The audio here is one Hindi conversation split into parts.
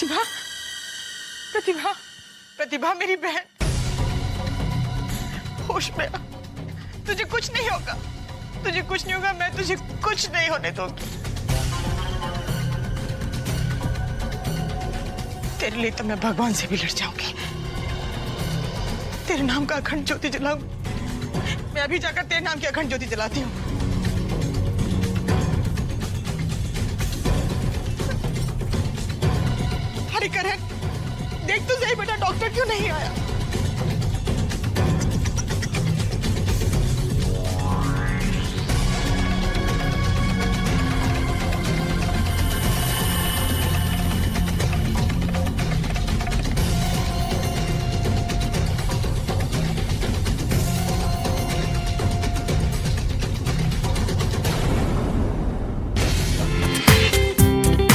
प्रतिभा, प्रतिभा, प्रतिभा मेरी बहन, होश में आ। तुझे कुछ नहीं होगा, तुझे कुछ नहीं होगा, मैं तुझे कुछ नहीं होने दूंगी। तेरे लिए तो मैं भगवान से भी लड़ जाऊंगी। तेरे नाम का अखंड ज्योति जलाऊंगी। मैं अभी जाकर तेरे नाम की अखंड ज्योति जलाती हूँ। हरिकरण, देख तो सही बेटा, डॉक्टर क्यों नहीं आया?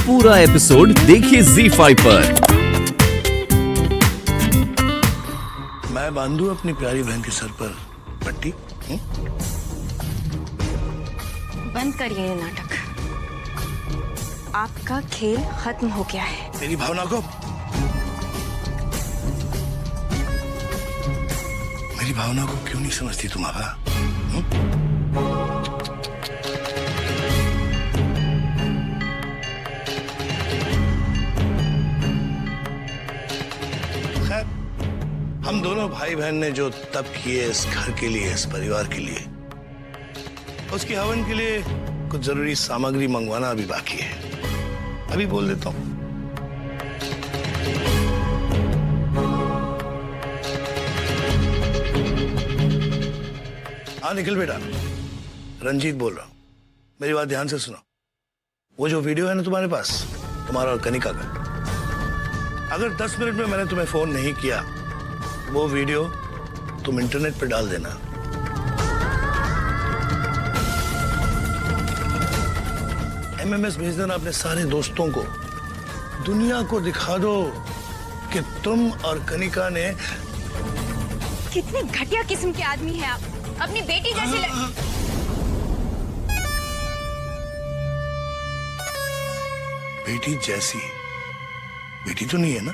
पूरा एपिसोड देखिए ZEE5 पर। मैं बांधू अपनी प्यारी बहन के सर पर पट्टी? बंद करिए ये नाटक। आपका खेल खत्म हो गया है। तेरी भावना को, मेरी भावना को क्यों नहीं समझती तुम आभा? हम दोनों भाई बहन ने जो तप किए इस घर के लिए, इस परिवार के लिए, उसकी हवन के लिए कुछ जरूरी सामग्री मंगवाना अभी बाकी है। अभी बोल देता हूं। हाँ निखिल बेटा, रंजीत बोल रहा हूं। मेरी बात ध्यान से सुनो। वो जो वीडियो है ना तुम्हारे पास, तुम्हारा और कनिका का, अगर 10 मिनट में मैंने तुम्हें फोन नहीं किया, वो वीडियो तुम इंटरनेट पर डाल देना। MMS भेज देना अपने सारे दोस्तों को। दुनिया को दिखा दो कि तुम और कनिका ने। कितने घटिया किस्म के आदमी हैं आप। अपनी बेटी जैसी बेटी जैसी? बेटी तो नहीं है ना?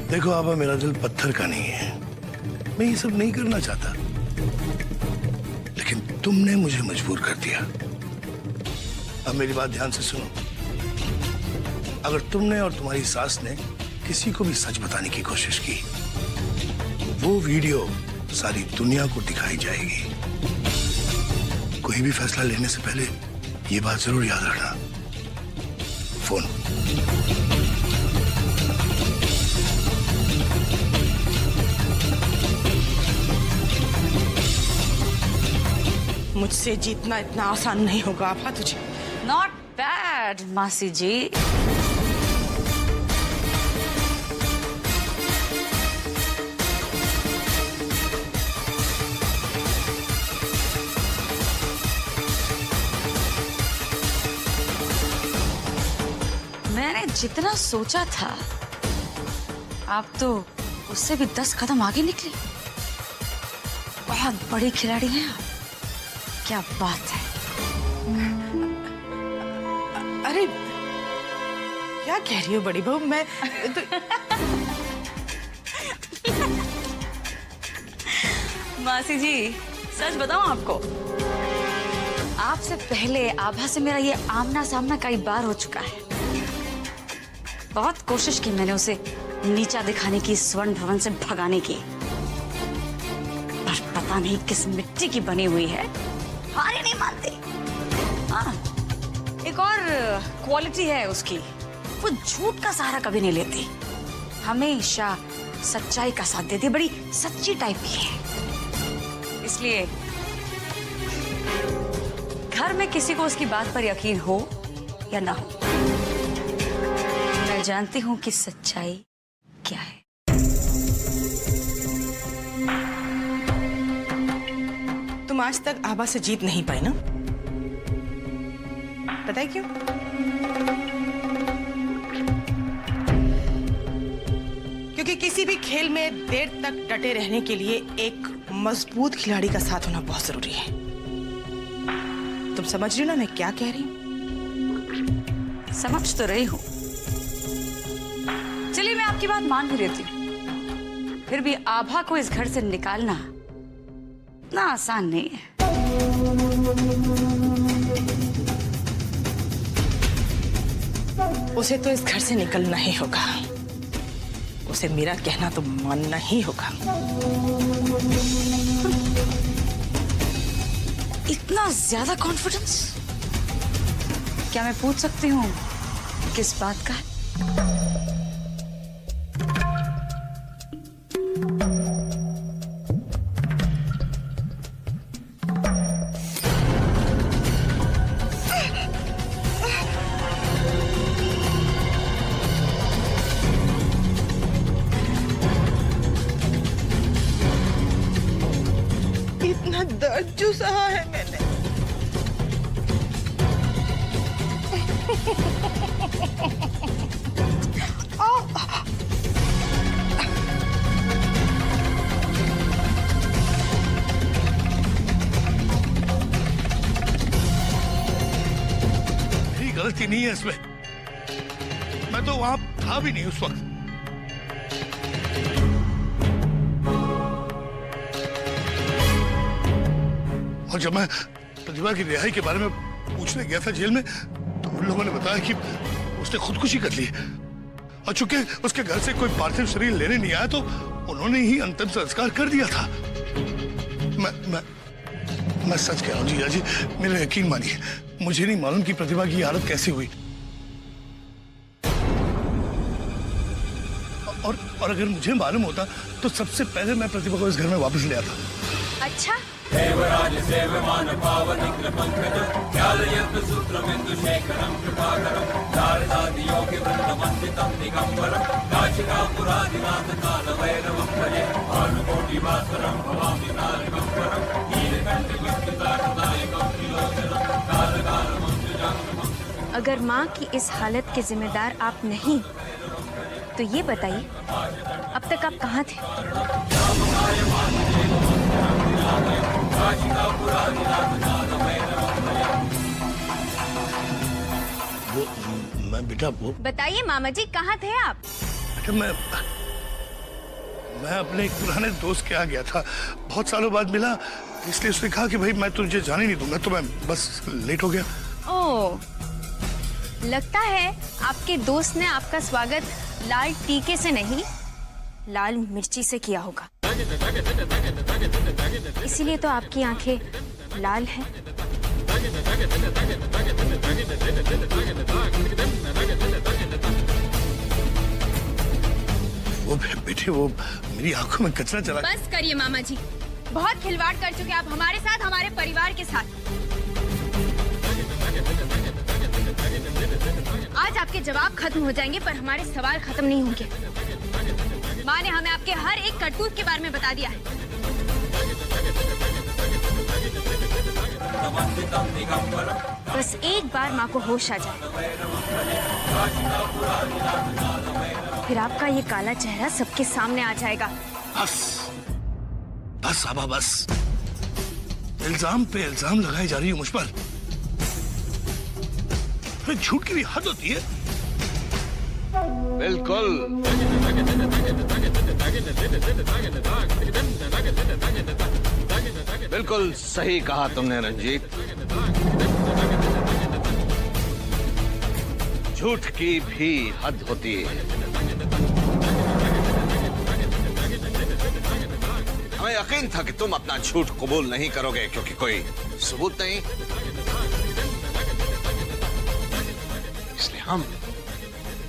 देखो आबा, मेरा दिल पत्थर का नहीं है। मैं ये सब नहीं करना चाहता, लेकिन तुमने मुझे मजबूर कर दिया। अब मेरी बात ध्यान से सुनो। अगर तुमने और तुम्हारी सास ने किसी को भी सच बताने की कोशिश की, वो वीडियो सारी दुनिया को दिखाई जाएगी। कोई भी फैसला लेने से पहले ये बात जरूर याद रखना। फोन। मुझसे जीतना इतना आसान नहीं होगा आभा तुझे। नॉट बैड मासी जी। मैंने जितना सोचा था, आप तो उससे भी 10 कदम आगे निकली। बहुत बड़ी खिलाड़ी हैं आप। क्या बात है। अरे क्या कह रही हो बड़ी बहू? मैं तो... मासी जी, सच बताऊं आपको, आपसे पहले आभा से मेरा ये आमना सामना कई बार हो चुका है। बहुत कोशिश की मैंने उसे नीचा दिखाने की, स्वर्ण भवन से भगाने की, पर पता नहीं किस मिट्टी की बनी हुई है, हार ही नहीं मानते। हाँ, एक और क्वालिटी है उसकी, वो झूठ का सहारा कभी नहीं लेती, हमेशा सच्चाई का साथ देती, बड़ी सच्ची टाइप की है। इसलिए घर में किसी को उसकी बात पर यकीन हो या ना हो, मैं जानती हूं कि सच्चाई क्या है। तुम आज तक आभा से जीत नहीं पाई ना? पता है क्यों? क्योंकि किसी भी खेल में देर तक डटे रहने के लिए एक मजबूत खिलाड़ी का साथ होना बहुत जरूरी है। तुम समझ रही हो ना मैं क्या कह रही हूँ? समझ तो रही हूं, आपकी बात मान भी लेती हूँ, फिर भी आभा को इस घर से निकालना इतना आसान नहीं है। उसे तो इस घर से निकलना ही होगा। उसे मेरा कहना तो मानना ही होगा। इतना ज्यादा कॉन्फिडेंस? क्या मैं पूछ सकती हूँ किस बात का? इतना दर्द जो सहा है मैंने। मेरी गलती नहीं है इसमें। मैं तो वहां था भी नहीं उस वक्त। और जब मैं प्रतिभा की रिहाई के बारे में पूछने गया था जेल में, तो उन लोगों ने बताया कि उसने खुदकुशी कर ली। और चूंकि उसके घर से कोई पार्थिव शरीर लेने नहीं आया, तो उन्होंने ही अंतिम संस्कार कर दिया था। मैं सच कह रहा हूँ जीजा जी, मेरा यकीन मानिए। मुझे नहीं मालूम कि प्रतिभा की हालत कैसे हुई। और अगर मुझे मालूम होता तो सबसे पहले मैं प्रतिभा को इस घर में वापस ले आता। अच्छा, देवराज सेवमान पावनिग्र पंकजं ख्यालयत्र सूत्रमिन्दु शेखरं कृपाकरं शारदादियोगि वृन्दवन्दितं दिगम्बरं काशिकापुरादिनाथ कालभैरवं भजे भानुकोटिवासरं भवामि नारगम्बरं नीलकण्ठविद्युताकृतायकं त्रिलोचनं कालकालमञ्जुजाङ्गमं। अगर माँ की इस हालत के जिम्मेदार आप नहीं, तो ये बताइए अब तक आप कहाँ थे? वो मैं बेटा वो बताइए मामा जी, कहाँ थे आप? बेटा मैं अपने एक पुराने दोस्त के यहाँ गया था। बहुत सालों बाद मिला, इसलिए उसने कहा कि भाई मैं तुझे जाने नहीं दूंगा, तो मैं बस लेट हो गया। ओह, लगता है आपके दोस्त ने आपका स्वागत लाल टीके से नहीं, लाल मिर्ची से किया होगा, इसीलिए तो आपकी आंखें लाल हैं। वो बेटे, वो मेरी आंखों में कचरा चला। बस करिए मामा जी, बहुत खिलवाड़ कर चुके आप हमारे साथ, हमारे परिवार के साथ। आज आपके जवाब खत्म हो जाएंगे, पर हमारे सवाल खत्म नहीं होंगे। माँ ने हमें आपके हर एक करतूत के बारे में बता दिया है। बस एक बार माँ को होश आ जाए, फिर आपका ये काला चेहरा सबके सामने आ जाएगा। बस बस आबा बस, इल्जाम पे इल्जाम लगाई जा रही है मुझ पर। झूठ की भी हद होती है। बिल्कुल, बिल्कुल सही कहा तुमने रंजीत। झूठ की भी हद होती है। हमें यकीन था कि तुम अपना झूठ कबूल नहीं करोगे, क्योंकि कोई सबूत नहीं। इसलिए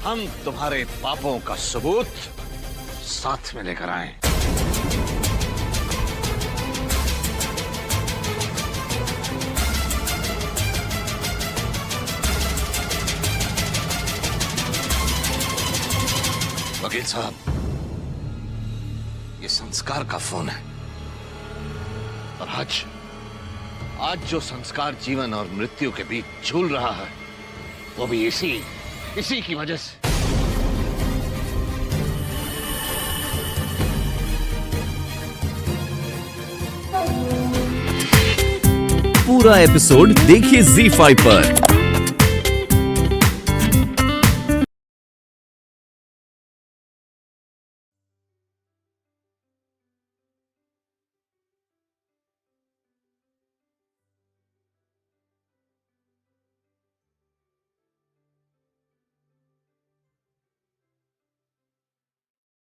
हम तुम्हारे पापों का सबूत साथ में लेकर आए। वकील साहब, ये संस्कार का फोन है, और आज जो संस्कार जीवन और मृत्यु के बीच झूल रहा है, वो भी इसी की वजह से। पूरा एपिसोड देखिए ZEE5 पर।